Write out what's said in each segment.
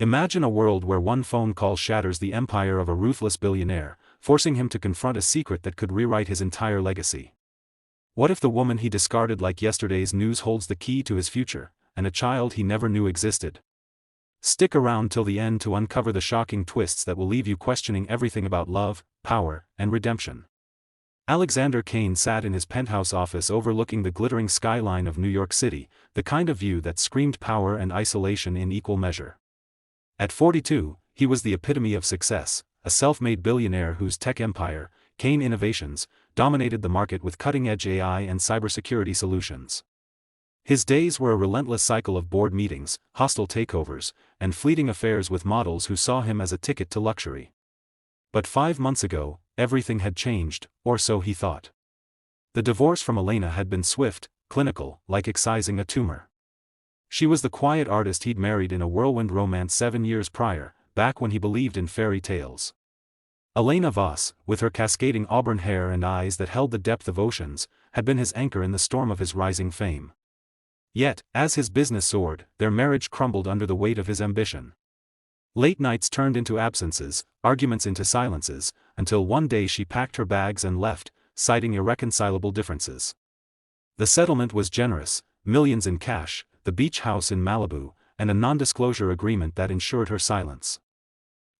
Imagine a world where one phone call shatters the empire of a ruthless billionaire, forcing him to confront a secret that could rewrite his entire legacy. What if the woman he discarded like yesterday's news holds the key to his future, and a child he never knew existed? Stick around till the end to uncover the shocking twists that will leave you questioning everything about love, power, and redemption. Alexander Kane sat in his penthouse office overlooking the glittering skyline of New York City, the kind of view that screamed power and isolation in equal measure. At 42, he was the epitome of success, a self-made billionaire whose tech empire, Kane Innovations, dominated the market with cutting-edge AI and cybersecurity solutions. His days were a relentless cycle of board meetings, hostile takeovers, and fleeting affairs with models who saw him as a ticket to luxury. But 5 months ago, everything had changed, or so he thought. The divorce from Elena had been swift, clinical, like excising a tumor. She was the quiet artist he'd married in a whirlwind romance 7 years prior, back when he believed in fairy tales. Elena Voss, with her cascading auburn hair and eyes that held the depth of oceans, had been his anchor in the storm of his rising fame. Yet, as his business soared, their marriage crumbled under the weight of his ambition. Late nights turned into absences, arguments into silences, until one day she packed her bags and left, citing irreconcilable differences. The settlement was generous, millions in cash, the beach house in Malibu, and a non-disclosure agreement that ensured her silence.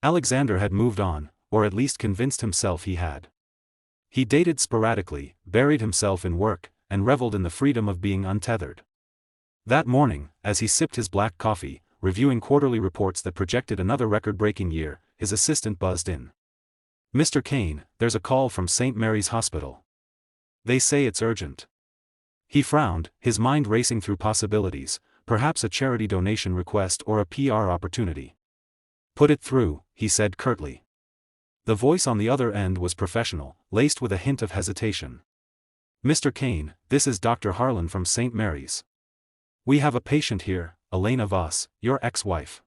Alexander had moved on, or at least convinced himself he had. He dated sporadically, buried himself in work, and reveled in the freedom of being untethered. That morning, as he sipped his black coffee, reviewing quarterly reports that projected another record-breaking year, his assistant buzzed in. "Mr. Kane, there's a call from St. Mary's Hospital. They say it's urgent." He frowned, his mind racing through possibilities, perhaps a charity donation request or a PR opportunity. "Put it through," he said curtly. The voice on the other end was professional, laced with a hint of hesitation. "Mr. Kane, this is Dr. Harlan from St. Mary's. We have a patient here, Elena Voss, your ex-wife.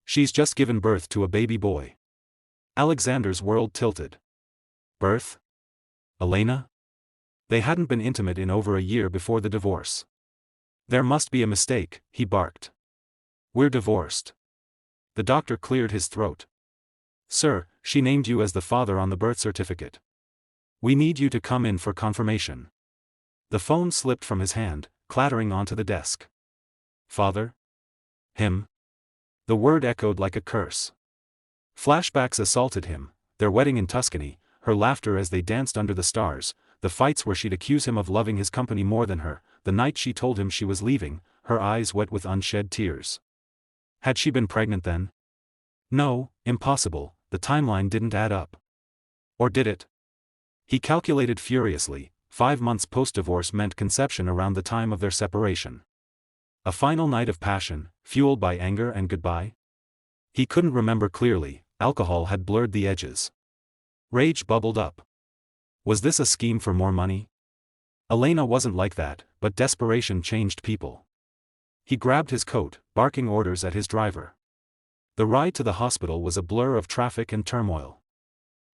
She's just given birth to a baby boy." Alexander's world tilted. Birth? Elena? They hadn't been intimate in over a year before the divorce. "There must be a mistake," he barked. "We're divorced." The doctor cleared his throat. "Sir, she named you as the father on the birth certificate. We need you to come in for confirmation." The phone slipped from his hand, clattering onto the desk. "Father? Him?" The word echoed like a curse. Flashbacks assaulted him, their wedding in Tuscany, her laughter as they danced under the stars, the fights where she'd accuse him of loving his company more than her, the night she told him she was leaving, her eyes wet with unshed tears. Had she been pregnant then? No, impossible, the timeline didn't add up. Or did it? He calculated furiously. 5 months post-divorce meant conception around the time of their separation. A final night of passion, fueled by anger and goodbye? He couldn't remember clearly, alcohol had blurred the edges. Rage bubbled up. Was this a scheme for more money? Elena wasn't like that, but desperation changed people. He grabbed his coat, barking orders at his driver. The ride to the hospital was a blur of traffic and turmoil.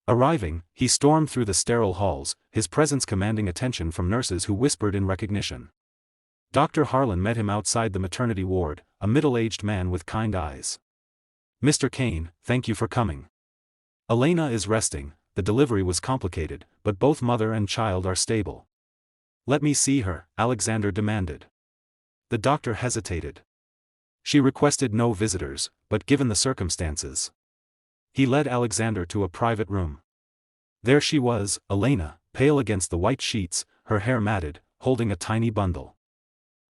Arriving, he stormed through the sterile halls, his presence commanding attention from nurses who whispered in recognition. Dr. Harlan met him outside the maternity ward, a middle-aged man with kind eyes. "Mr. Kane, thank you for coming. Elena is resting, the delivery was complicated, but both mother and child are stable." "Let me see her," Alexander demanded. The doctor hesitated. She requested no visitors, but given the circumstances. He led Alexander to a private room. There she was, Elena, pale against the white sheets, her hair matted, holding a tiny bundle.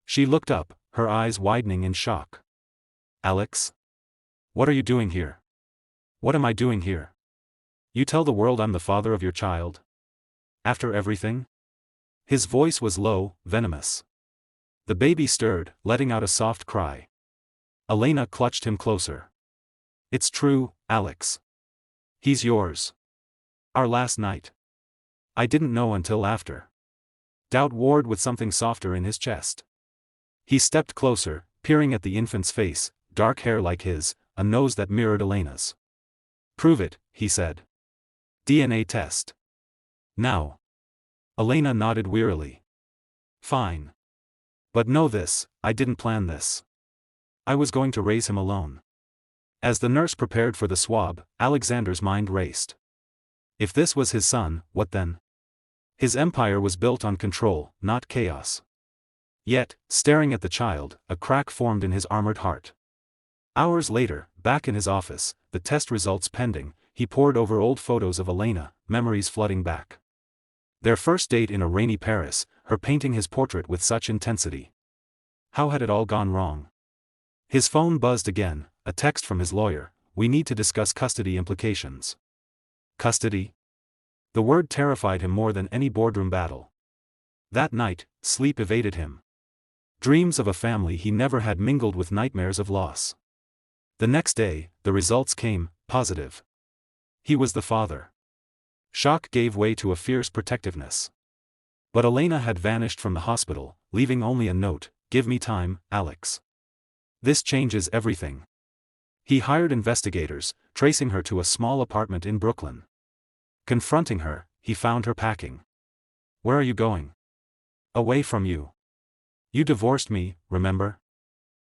She looked up, her eyes widening in shock. "Alex? What are you doing here?" "What am I doing here? You tell the world I'm the father of your child? After everything?" His voice was low, venomous. The baby stirred, letting out a soft cry. Elena clutched him closer. "It's true, Alex. He's yours. Our last night. I didn't know until after." Doubt warred with something softer in his chest. He stepped closer, peering at the infant's face, dark hair like his, a nose that mirrored Elena's. "Prove it," he said. "DNA test. Now." Elena nodded wearily. "Fine. But know this, I didn't plan this. I was going to raise him alone. As the nurse prepared for the swab, Alexander's mind raced. If this was his son, what then? His empire was built on control, not chaos. Yet, staring at the child, a crack formed in his armored heart. Hours later, back in his office, the test results pending, he pored over old photos of Elena, memories flooding back. Their first date in a rainy Paris, her painting his portrait with such intensity. How had it all gone wrong? His phone buzzed again, a text from his lawyer, "We need to discuss custody implications." Custody? The word terrified him more than any boardroom battle. That night, sleep evaded him. Dreams of a family he never had mingled with nightmares of loss. The next day, the results came, positive. He was the father. Shock gave way to a fierce protectiveness. But Elena had vanished from the hospital, leaving only a note, "Give me time, Alex. This changes everything." He hired investigators, tracing her to a small apartment in Brooklyn. Confronting her, he found her packing. "Where are you going?" "Away from you. You divorced me, remember?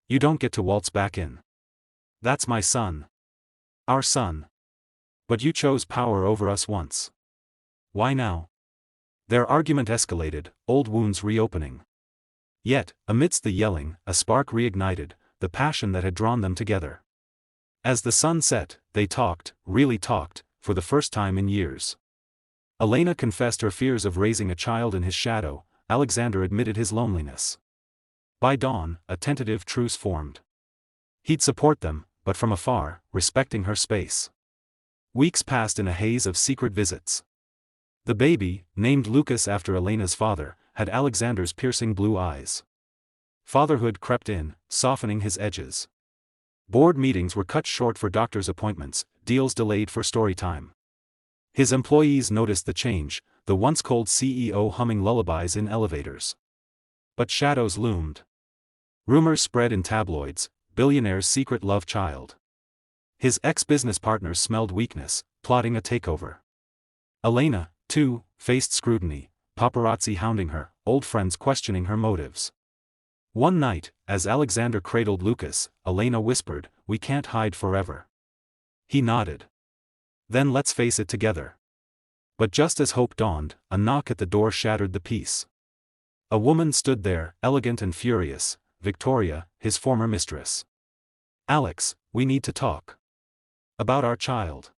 You don't get to waltz back in. That's my son. Our son. But you chose power over us once. Why now?" Their argument escalated, old wounds reopening. Yet, amidst the yelling, a spark reignited, the passion that had drawn them together. As the sun set, they talked, really talked, for the first time in years. Elena confessed her fears of raising a child in his shadow, Alexander admitted his loneliness. By dawn, a tentative truce formed. He'd support them, but from afar, respecting her space. Weeks passed in a haze of secret visits. The baby, named Lucas after Elena's father, had Alexander's piercing blue eyes. Fatherhood crept in, softening his edges. Board meetings were cut short for doctor's appointments, deals delayed for story time. His employees noticed the change, the once cold CEO humming lullabies in elevators. But shadows loomed. Rumors spread in tabloids, Billionaire's secret love child. His ex-business partners smelled weakness, plotting a takeover. Elena, too, faced scrutiny, paparazzi hounding her, old friends questioning her motives. One night, as Alexander cradled Lucas, Elena whispered, "We can't hide forever." He nodded. "Then let's face it together." But just as hope dawned, a knock at the door shattered the peace. A woman stood there, elegant and furious, Victoria, his former mistress. "Alex, we need to talk. About our child."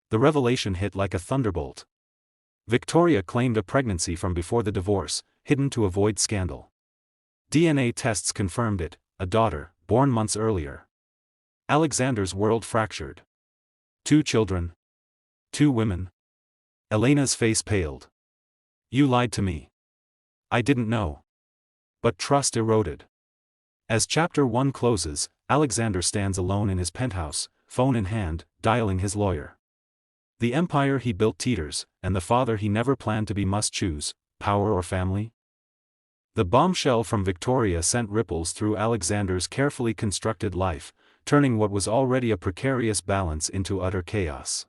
The revelation hit like a thunderbolt. Victoria claimed a pregnancy from before the divorce, hidden to avoid scandal. DNA tests confirmed it, a daughter, born months earlier. Alexander's world fractured. 2 children. 2 women. Elena's face paled. "You lied to me. I didn't know." But trust eroded. As Chapter 1 closes, Alexander stands alone in his penthouse, phone in hand, dialing his lawyer. The empire he built teeters, and the father he never planned to be must choose, power or family? The bombshell from Victoria sent ripples through Alexander's carefully constructed life, turning what was already a precarious balance into utter chaos.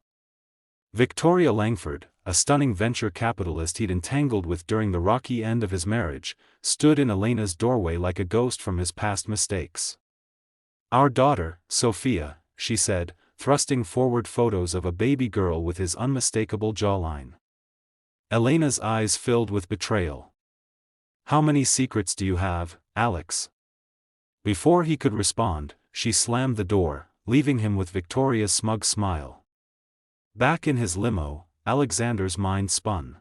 Victoria Langford, a stunning venture capitalist he'd entangled with during the rocky end of his marriage, stood in Elena's doorway like a ghost from his past mistakes. "Our daughter, Sophia," she said, thrusting forward photos of a baby girl with his unmistakable jawline. Elena's eyes filled with betrayal. "How many secrets do you have, Alex?" Before he could respond, she slammed the door, leaving him with Victoria's smug smile. Back in his limo, Alexander's mind spun.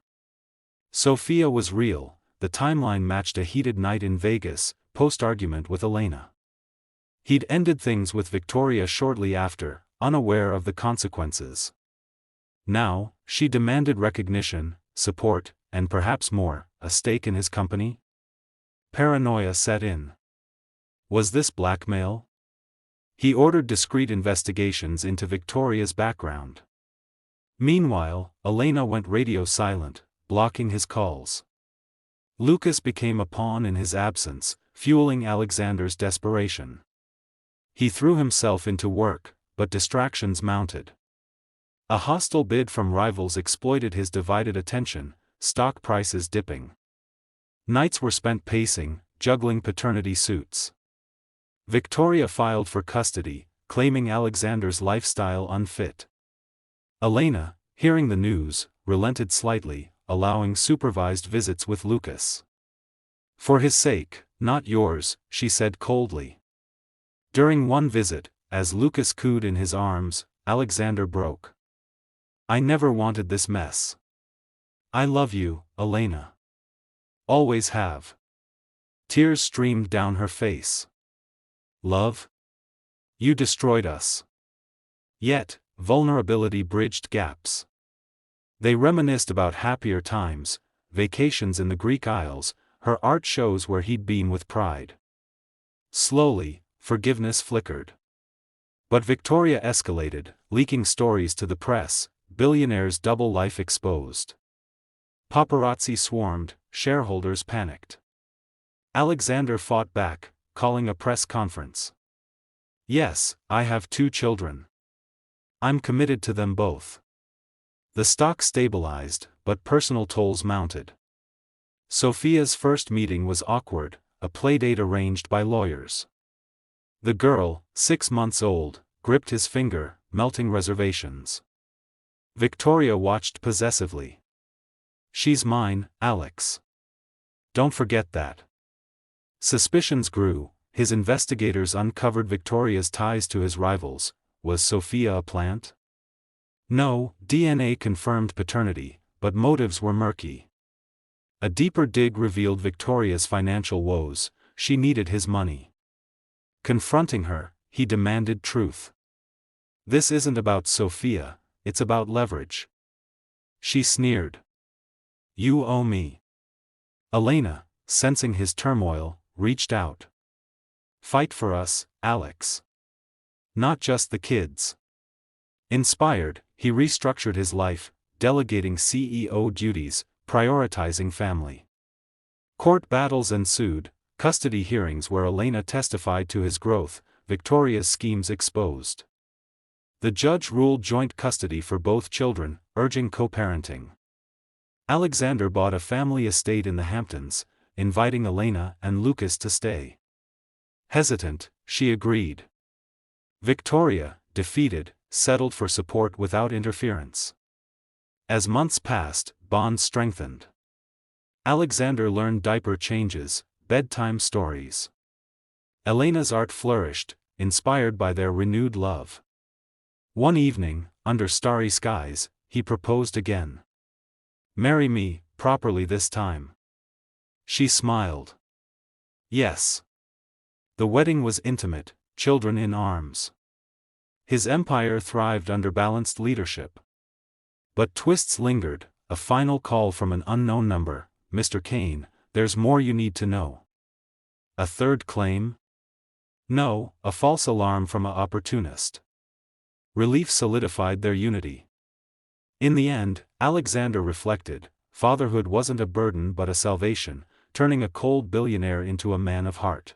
Sophia was real, the timeline matched a heated night in Vegas, post-argument with Elena. He'd ended things with Victoria shortly after, unaware of the consequences. Now, she demanded recognition, support, and perhaps more, a stake in his company? Paranoia set in. Was this blackmail? He ordered discreet investigations into Victoria's background. Meanwhile, Elena went radio silent, blocking his calls. Lucas became a pawn in his absence, fueling Alexander's desperation. He threw himself into work, but distractions mounted. A hostile bid from rivals exploited his divided attention, stock prices dipping. Nights were spent pacing, juggling paternity suits. Victoria filed for custody, claiming Alexander's lifestyle unfit. Elena, hearing the news, relented slightly, allowing supervised visits with Lucas. "For his sake, not yours," she said coldly. During one visit, as Lucas cooed in his arms, Alexander broke. "I never wanted this mess. I love you, Elena. Always have." Tears streamed down her face. "Love? You destroyed us." Yet, vulnerability bridged gaps. They reminisced about happier times, vacations in the Greek Isles, her art shows where he'd been with pride. Slowly, forgiveness flickered. But Victoria escalated, leaking stories to the press, Billionaire's double life exposed. Paparazzi swarmed, shareholders panicked. Alexander fought back, calling a press conference. "Yes, I have 2 children. I'm committed to them both." The stock stabilized, but personal tolls mounted. Sophia's first meeting was awkward, a playdate arranged by lawyers. The girl, 6 months old, gripped his finger, melting reservations. Victoria watched possessively. "She's mine, Alex. Don't forget that." Suspicions grew, his investigators uncovered Victoria's ties to his rivals. Was Sophia a plant? No, DNA confirmed paternity, but motives were murky. A deeper dig revealed Victoria's financial woes. She needed his money. Confronting her, he demanded truth. "This isn't about Sophia, it's about leverage." She sneered. "You owe me." Elena, sensing his turmoil, reached out. "Fight for us, Alex. Not just the kids." Inspired, he restructured his life, delegating CEO duties, prioritizing family. Court battles ensued, custody hearings where Elena testified to his growth, Victoria's schemes exposed. The judge ruled joint custody for both children, urging co-parenting. Alexander bought a family estate in the Hamptons, inviting Elena and Lucas to stay. Hesitant, she agreed. Victoria, defeated, settled for support without interference. As months passed, bonds strengthened. Alexander learned diaper changes, bedtime stories. Elena's art flourished, inspired by their renewed love. One evening, under starry skies, he proposed again. "Marry me, properly this time." She smiled. Yes. The wedding was intimate, children in arms. His empire thrived under balanced leadership. But twists lingered, a final call from an unknown number. "Mr. Kane, there's more you need to know." A third claim? No, a false alarm from an opportunist. Relief solidified their unity. In the end, Alexander reflected, fatherhood wasn't a burden but a salvation, turning a cold billionaire into a man of heart.